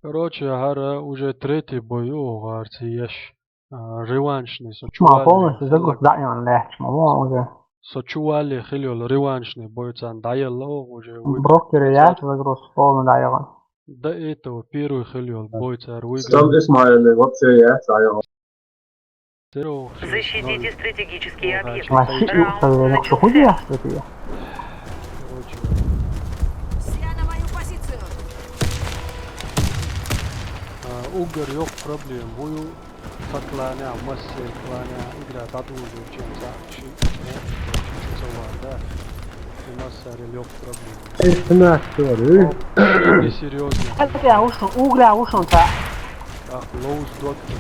Короче, Гара уже третий бой угартияш реваншный ما полностью загруз дайон легче, уже. сочували хилил реваншный бойцан дайелло уже Брокеры я загруз полный дайон. до этого первый хилил бойцар Сам выиграл. Исмаил вообще я знаю. Защитите стратегические объекты. Вообще, Раунд что хуйня, начался. что ты? Короче, Все на мою позицию. угар yok проблем. Бою сакланя, массе кланя, игра татужу чем-то. Чувствовал, массарил yok проблем. Esna soru. Не серьезно. Hadi ya uşun ta. Ах, лоуз доктор.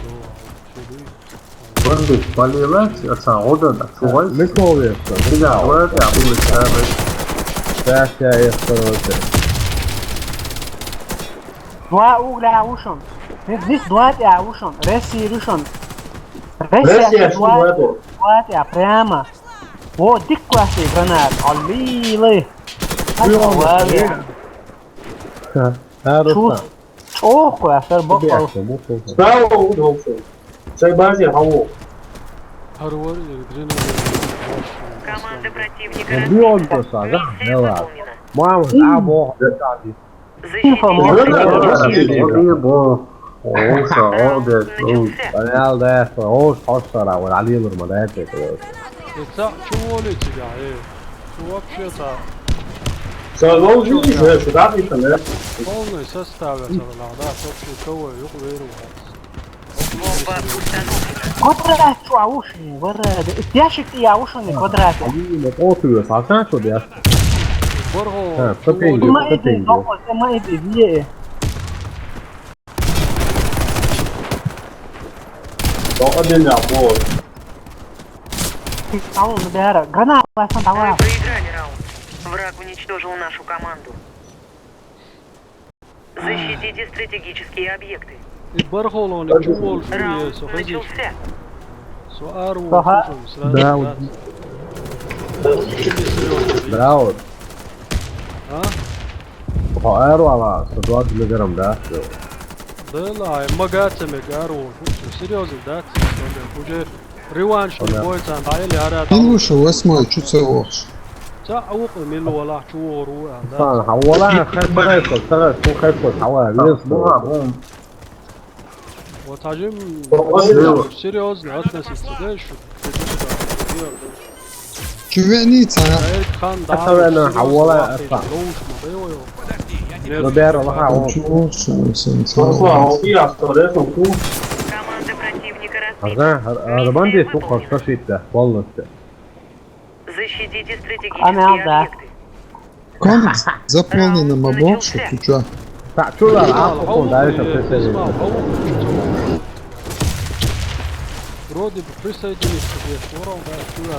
Şöyle. Ванды полилась, ода да, чувай. Ne kovuyorsun? Да, вот я буду ставить. Aşağıya soruldu. Два угля ушин. Здесь два я ушин. Россия ушин. Россия что два это? я прямо. Вот дик классный гранат. Аллилы. Her usta. Çok koyaslar bak. Bu soru. Справа удался. Цей базе хаву. Харвар, Команда противника Bir разбита. oldu sana. Ne Миссия var? выполнена. Muhammed Abu Hadi. Защитите Вот bu. Olsa o Раунд da. начался. Ben elde o hoşlara var. Ali Yıldırım da hep ediyor. Это чего ли тебя, Что вообще-то Сразу же сюда пришли. полный состав этого, да, вообще кого yok веру. Бомба установлена. Kvadrat şu avuşun. Kvadrat. Yaşık ya avuşun kvadrat. Ali Yıldırım oturuyor. Salsan şu diye. Борго, Ha, köpeğin Ama gibi. Köpeğin idi. gibi. Ama idi diye. Один я вот. Tamam mı değer? Granat varsan Мы tamam. проиграли раунд. Враг уничтожил нашу команду. Защитите стратегические объекты. Борголон, чего же Раунд есть, начался. Суару, Ага. Да, вот. Bravo. А? Hayır valla. Sıdvat bilirim de. Да, магацами гару, серьезно, да? Уже реванш бойцан, дайли арат. Мин вышел восьмой, чуть целовался. تعوق من ولا شعور Sen havalar kayıp olsa su kayıp olsa hava biliyorsun. وتعجم Борго. серьезно относиться, да, что Güvenliyiz ha. Хан Ataverin havalar esa. Öder Allah hava. Çok olsun sen. Сразу я оставляю сумку. Команда противника разбита. Azan araban diye çok hasta şeydi. Vallahi. Защитите Она, стратегические да. объекты. Комикс заполнено побольше, туча. Takçular akıl dayışa sesleri. Вроде бы присоединись к тебе, скоро, да, сюда,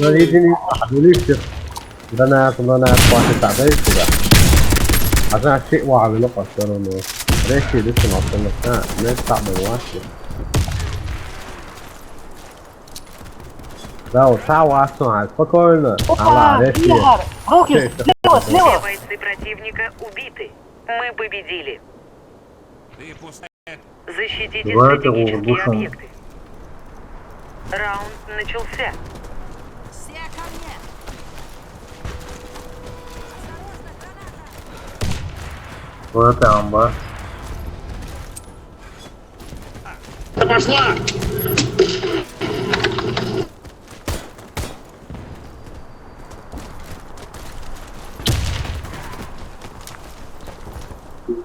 Ben yediğini bölüştür. Bana kuatı tadayıştı da. Azan şey var bir lokasyon onu. Reşi düşün aslında. Ha, ne tabi var ki? Да, вот согласен, спокойно. Опа, Игорь. Руки слева, Все слева. бойцы противника убиты. Мы победили. Защитите Давай стратегические этого душом. объекты. Раунд начался. Все ко мне. Вот амба.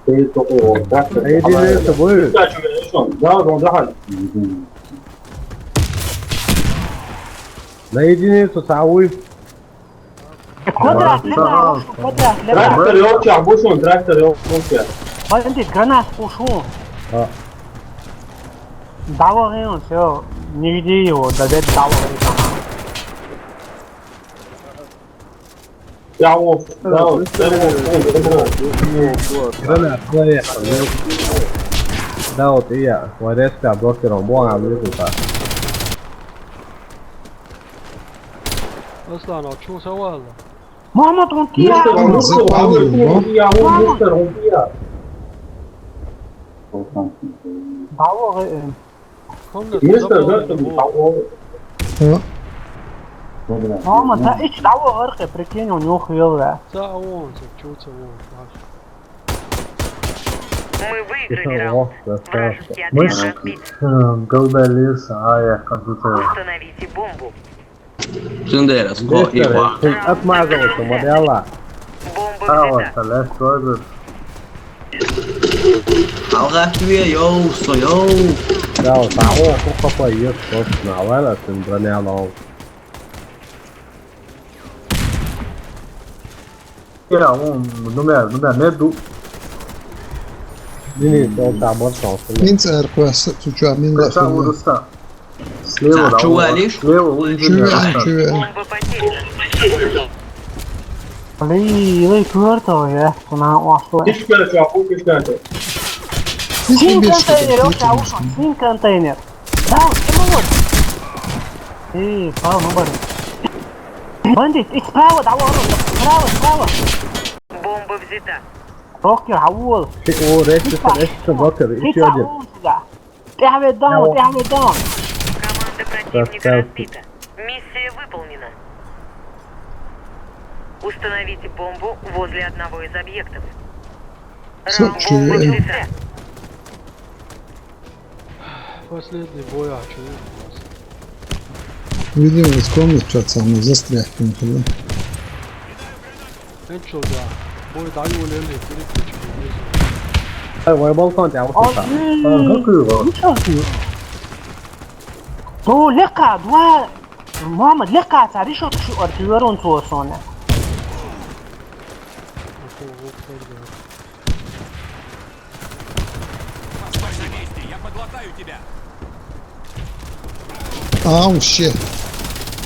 Ты только так. Yediğini de buyur. Да, да. Ne yediğini tusavuy. Kvadrat leva ушun. Kvadrat leva. Трактор yok ya, boşun traktör yok ya. Bandit granat ушун. Ha. Давай он все. Не види его, да дед давай. Ya of, ya of, Granat koyuyor. Da ot iya. Koreska blokiram bu an biliyorsun. اصلا شو سوى هذا؟ Muhammed он Ладно, запалил, Давай. Onda О, Muhammed, да ич давай арка, прикинь, у него хвил, да. za on se čuca on, znaš. Мы выиграли Это раунд. лох, да, Вражеский Мы отряд ж разбит. Galbelis, Aya, компьютер. Установите бомбу. Sünderas, ko iwa. Kun atmaazawata modela. Бомба Ава, взята. Celeste Roger. Alga kiwe yo, so yo. Dao tao ko kapayı sos nawala tindranelo. Era número medo. Dini do tabor sonsu. мин цар квас туча мин Крыша лаху. уруста. Слева, За, чувалишь? Слева у инженера. Чувен. Бомба потеряна. Лей квартал, я, она уашла. Hiç Син bir контейнер, şey yok ya ушан, син контейнер. Да, кем вот? Эй, право, ну бari. Бандит, и справа, давай, справа. Бомба взята. Рокер, хаул. O reşit bakır Ты işi ödü. хаул сюда. Тягивай даун. Команда противника Доставьте. разбита. Миссия выполнена. Установите бомбу возле одного из объектов. Раунд Чувен. начался. Последний бояч, Видимо, из комнат что-то мы застряхнем туда. Neću da, boj daju u leli, direktno ćemo uvezati. Vay balkon ya o sa. Ой, تو لقى دواء محمد لقى تعريش شو ارتيورون توصلنا Ako ovog tvrde. Ау, ще.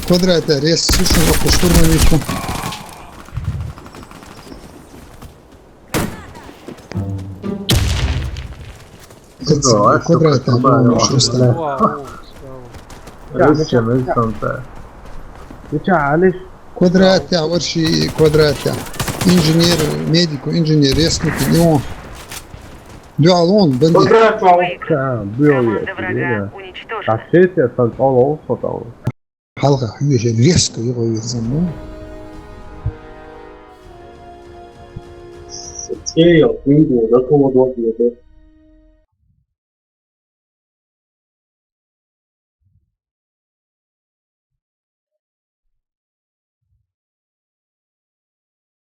Квадрата, рез, слушай, по штурмовичу. Квадрата, шуста. Ova, ovo, spravo. Rusya Melison'da. Geçaliş. Квадрата, върши квадрата. Инженер, медико, инженер, резнути, него. Дуалон, бандит. Выиграли. Bu yol Команда врага ya. уничтожена. Taşıysa sen ol sotan. Халка, хүйеше, резко его верзам, ну. Скейл, Индия, на кого